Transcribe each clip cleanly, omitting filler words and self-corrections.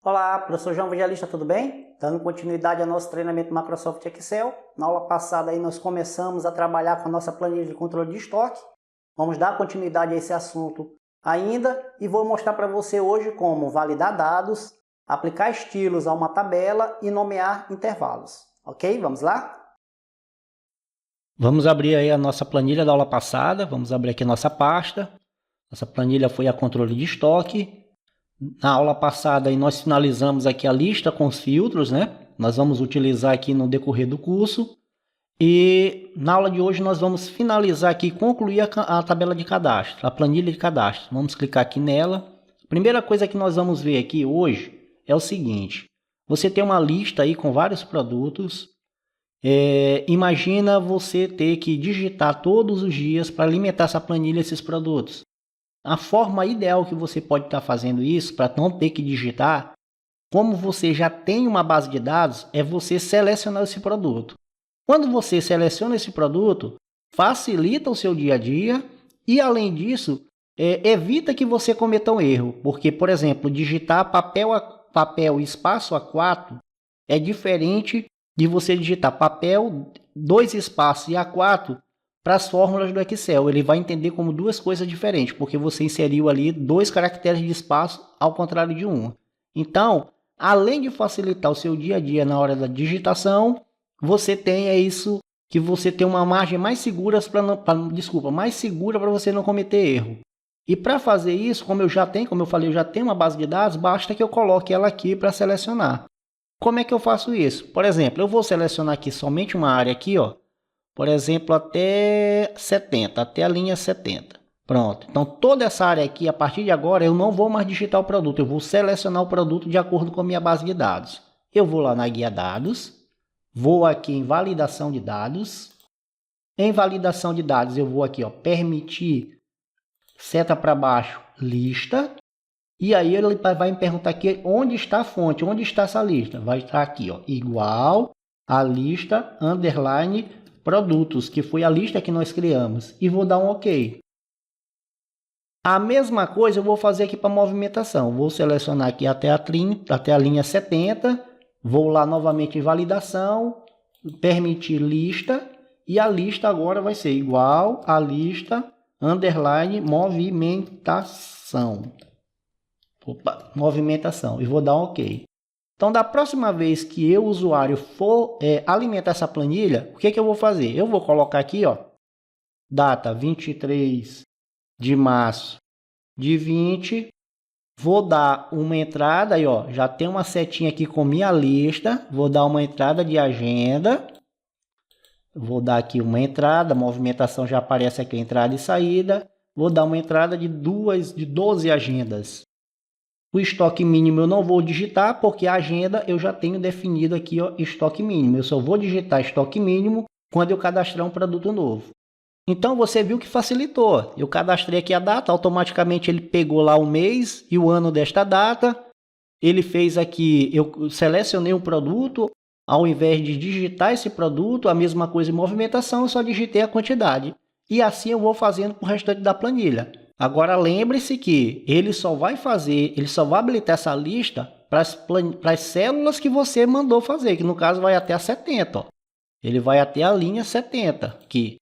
Olá, professor João Evangelista, tudo bem? Dando continuidade ao nosso treinamento Microsoft Excel. Na aula passada aí nós começamos a trabalhar com a nossa planilha de controle de estoque. Vamos dar continuidade a esse assunto ainda e vou mostrar para você hoje como validar dados, aplicar estilos a uma tabela e nomear intervalos. Ok? Vamos lá? Vamos abrir aí a nossa planilha da aula passada. Vamos abrir aqui a nossa pasta. Nossa planilha foi a controle de estoque. Na aula passada aí nós finalizamos aqui a lista com os filtros, né? Nós vamos utilizar aqui no decorrer do curso. E na aula de hoje nós vamos finalizar aqui, concluir a tabela de cadastro, a planilha de cadastro. Vamos clicar aqui nela. A primeira coisa que nós vamos ver aqui hoje é o seguinte. Você tem uma lista aí com vários produtos. Imagina você ter que digitar todos os dias para alimentar essa planilha, esses produtos. A forma ideal que você pode estar fazendo isso, para não ter que digitar, como você já tem uma base de dados, é você selecionar esse produto. Quando você seleciona esse produto, facilita o seu dia a dia e, além disso, evita que você cometa um erro. Porque, por exemplo, digitar papel espaço A4 é diferente de você digitar papel, 2 espaços e A4 para as fórmulas do Excel. Ele vai entender como duas coisas diferentes, porque você inseriu ali 2 caracteres de espaço ao contrário de um. Então, além de facilitar o seu dia a dia na hora da digitação, você tem isso, que você tem uma margem mais segura mais segura para você não cometer erro. E para fazer isso, como eu falei, eu já tenho uma base de dados, basta que eu coloque ela aqui para selecionar. Como é que eu faço isso? Por exemplo, eu vou selecionar aqui somente uma área aqui, ó. Por exemplo, até 70, até a linha 70. Pronto. Então, toda essa área aqui, a partir de agora, eu não vou mais digitar o produto. Eu vou selecionar o produto de acordo com a minha base de dados. Eu vou lá na guia dados. Vou aqui em validação de dados. Em validação de dados, eu vou aqui, ó, permitir, seta para baixo, lista. E aí ele vai me perguntar aqui onde está a fonte, onde está essa lista. Vai estar aqui, ó, igual a lista, underline, produtos, que foi a lista que nós criamos, e vou dar um OK. A mesma coisa eu vou fazer aqui para movimentação. Vou selecionar aqui até a linha 70, vou lá novamente em validação, permitir lista, e a lista agora vai ser igual a lista, underline, movimentação. Movimentação, e vou dar um OK. Então, da próxima vez que eu, usuário, for alimentar essa planilha, o que eu vou fazer? Eu vou colocar aqui, ó, data 23 de março de 20. Vou dar uma entrada, aí, ó, já tem uma setinha aqui com minha lista. Vou dar uma entrada de agenda. Vou dar aqui uma entrada, movimentação já aparece aqui, entrada e saída. Vou dar uma entrada de 12 agendas. O estoque mínimo eu não vou digitar, porque a agenda eu já tenho definido aqui, ó, estoque mínimo. Eu só vou digitar estoque mínimo quando eu cadastrar um produto novo. Então você viu que facilitou. Eu cadastrei aqui a data, automaticamente ele pegou lá o mês e o ano desta data. Ele fez aqui, eu selecionei um produto, ao invés de digitar esse produto, a mesma coisa em movimentação, eu só digitei a quantidade. E assim eu vou fazendo para o restante da planilha. Agora lembre-se que ele só vai habilitar essa lista para as células que você mandou fazer, que no caso vai até a 70. Ó. Ele vai até a linha 70, que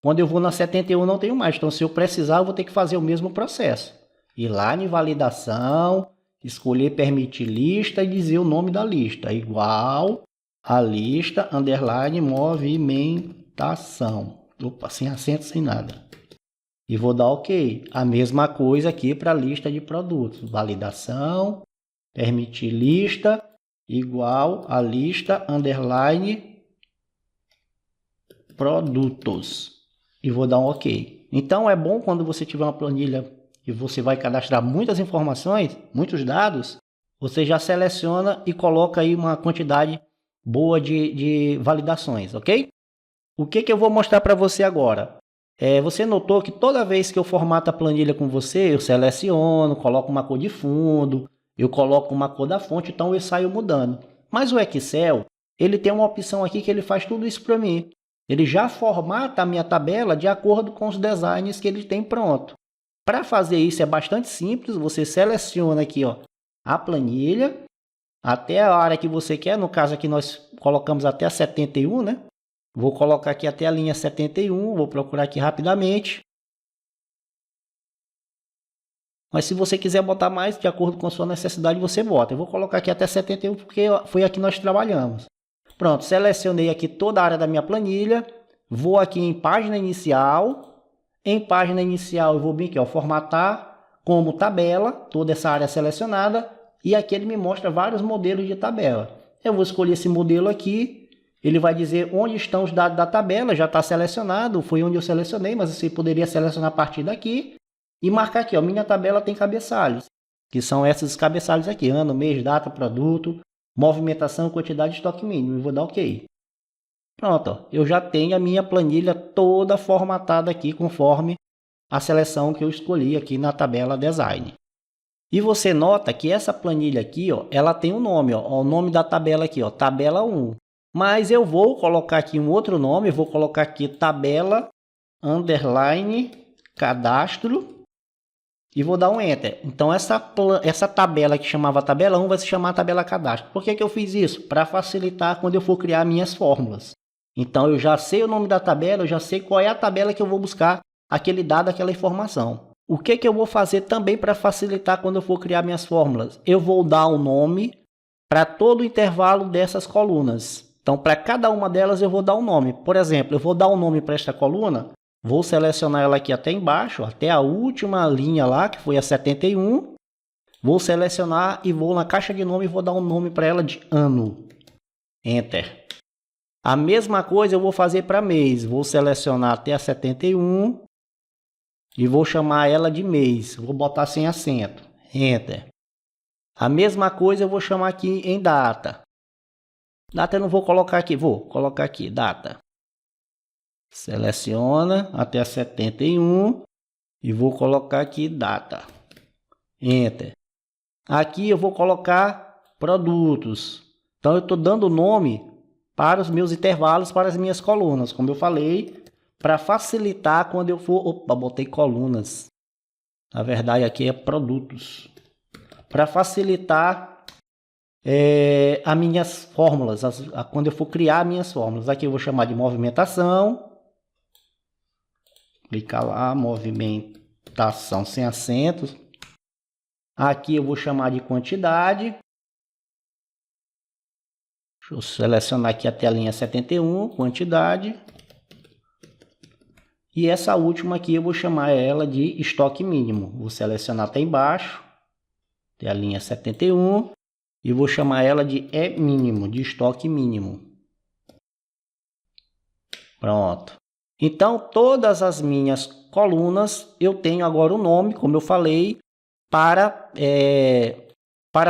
quando eu vou na 71 não tenho mais. Então, se eu precisar, eu vou ter que fazer o mesmo processo. Ir lá em validação, escolher permitir lista e dizer o nome da lista. Igual a lista, underline, movimentação. Opa, sem acento, sem nada. E vou dar OK. A mesma coisa aqui para a lista de produtos. Validação, permitir lista, igual a lista, underline, produtos. E vou dar um OK. Então, é bom quando você tiver uma planilha e você vai cadastrar muitas informações, muitos dados, você já seleciona e coloca aí uma quantidade boa de validações, ok? O que eu vou mostrar para você agora? Você notou que toda vez que eu formato a planilha com você, eu seleciono, coloco uma cor de fundo, eu coloco uma cor da fonte, então eu saio mudando. Mas o Excel, ele tem uma opção aqui que ele faz tudo isso para mim. Ele já formata a minha tabela de acordo com os designs que ele tem pronto. Para fazer isso é bastante simples, você seleciona aqui, ó, a planilha, até a área que você quer. No caso aqui nós colocamos até a 71, né? Vou colocar aqui até a linha 71, vou procurar aqui rapidamente. Mas se você quiser botar mais, de acordo com a sua necessidade, você bota. Eu vou colocar aqui até 71 porque foi aqui que nós trabalhamos. Pronto, selecionei aqui toda a área da minha planilha. Vou aqui em página inicial. Em página inicial eu vou vir aqui, ó, formatar como tabela, toda essa área selecionada. E aqui ele me mostra vários modelos de tabela. Eu vou escolher esse modelo aqui. Ele vai dizer onde estão os dados da tabela. Já está selecionado, foi onde eu selecionei, mas você poderia selecionar a partir daqui. E marcar aqui, ó, minha tabela tem cabeçalhos, que são esses cabeçalhos aqui, ano, mês, data, produto, movimentação, quantidade, estoque mínimo. Eu vou dar OK. Pronto, ó, eu já tenho a minha planilha toda formatada aqui, conforme a seleção que eu escolhi aqui na tabela Design. E você nota que essa planilha aqui, ó, ela tem um nome, ó, o nome da tabela aqui, ó, tabela 1. Mas eu vou colocar aqui um outro nome, eu vou colocar aqui tabela, underline, cadastro. E vou dar um Enter. Então, essa tabela que chamava tabela 1 vai se chamar tabela cadastro. Por que eu fiz isso? Para facilitar quando eu for criar minhas fórmulas. Então, eu já sei o nome da tabela, eu já sei qual é a tabela que eu vou buscar aquele dado, aquela informação. O que eu vou fazer também para facilitar quando eu for criar minhas fórmulas? Eu vou dar um nome para todo o intervalo dessas colunas. Então, para cada uma delas eu vou dar um nome. Por exemplo, eu vou dar um nome para esta coluna. Vou selecionar ela aqui até embaixo, até a última linha lá, que foi a 71. Vou selecionar e vou na caixa de nome e vou dar um nome para ela de ano. Enter. A mesma coisa eu vou fazer para mês. Vou selecionar até a 71 e vou chamar ela de mês. Vou botar sem acento. Enter. A mesma coisa eu vou chamar aqui em data. Data eu não vou colocar aqui, vou colocar aqui, data. Seleciona até a 71 e vou colocar aqui data. Enter. Aqui eu vou colocar produtos. Então eu estou dando nome para os meus intervalos, para as minhas colunas. Como eu falei, para facilitar quando eu for... Opa, botei colunas. Na verdade aqui é produtos. Para facilitar as minhas fórmulas, quando eu for criar minhas fórmulas. Aqui eu vou chamar de movimentação. Clicar lá, movimentação sem acentos. Aqui eu vou chamar de quantidade. Deixa eu selecionar aqui até a linha 71, quantidade. E essa última aqui eu vou chamar ela de estoque mínimo. Vou selecionar até embaixo, até a linha 71. E vou chamar ela de mínimo, de estoque mínimo. Pronto. Então, todas as minhas colunas, eu tenho agora o nome, como eu falei, para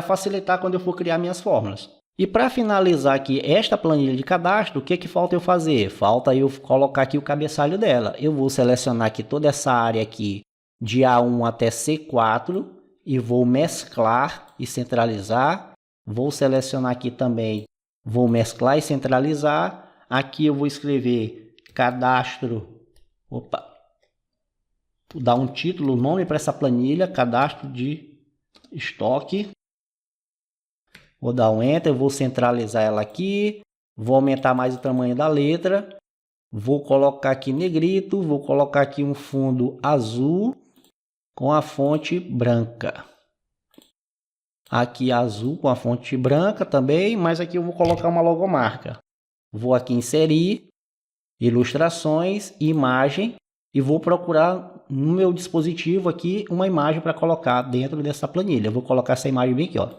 facilitar quando eu for criar minhas fórmulas. E para finalizar aqui esta planilha de cadastro, o que falta eu fazer? Falta eu colocar aqui o cabeçalho dela. Eu vou selecionar aqui toda essa área aqui de A1 até C4 e vou mesclar e centralizar. Vou selecionar aqui também, vou mesclar e centralizar. Aqui eu vou escrever cadastro, vou dar um título, nome para essa planilha, cadastro de estoque. Vou dar um Enter, vou centralizar ela aqui, vou aumentar mais o tamanho da letra, vou colocar aqui negrito, vou colocar aqui um fundo azul com a fonte branca. Aqui azul com a fonte branca também, mas aqui eu vou colocar uma logomarca. Vou aqui inserir, ilustrações, imagem, e vou procurar no meu dispositivo aqui uma imagem para colocar dentro dessa planilha. Eu vou colocar essa imagem bem aqui, ó.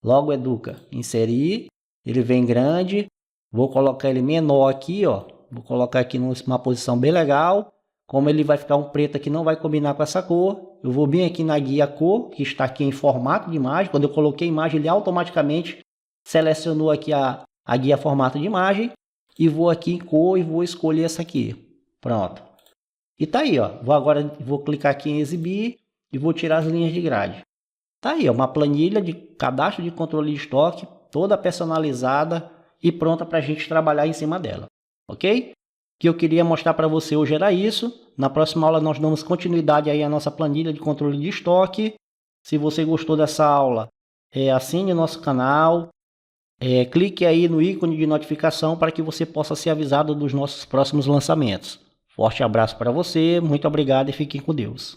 Logo Educa, inserir, ele vem grande, vou colocar ele menor aqui, ó. Vou colocar aqui numa posição bem legal. Como ele vai ficar um preto aqui, não vai combinar com essa cor. Eu vou bem aqui na guia cor, que está aqui em formato de imagem. Quando eu coloquei a imagem, ele automaticamente selecionou aqui a guia formato de imagem. E vou aqui em cor e vou escolher essa aqui. Pronto. E tá aí, ó. Vou clicar aqui em exibir e vou tirar as linhas de grade. Tá aí, ó, uma planilha de cadastro de controle de estoque, toda personalizada e pronta para a gente trabalhar em cima dela. Ok? O que eu queria mostrar para você hoje era isso. Na próxima aula nós damos continuidade aí à nossa planilha de controle de estoque. Se você gostou dessa aula, assine o nosso canal, Clique aí no ícone de notificação para que você possa ser avisado dos nossos próximos lançamentos. Forte abraço para você, muito obrigado e fiquem com Deus.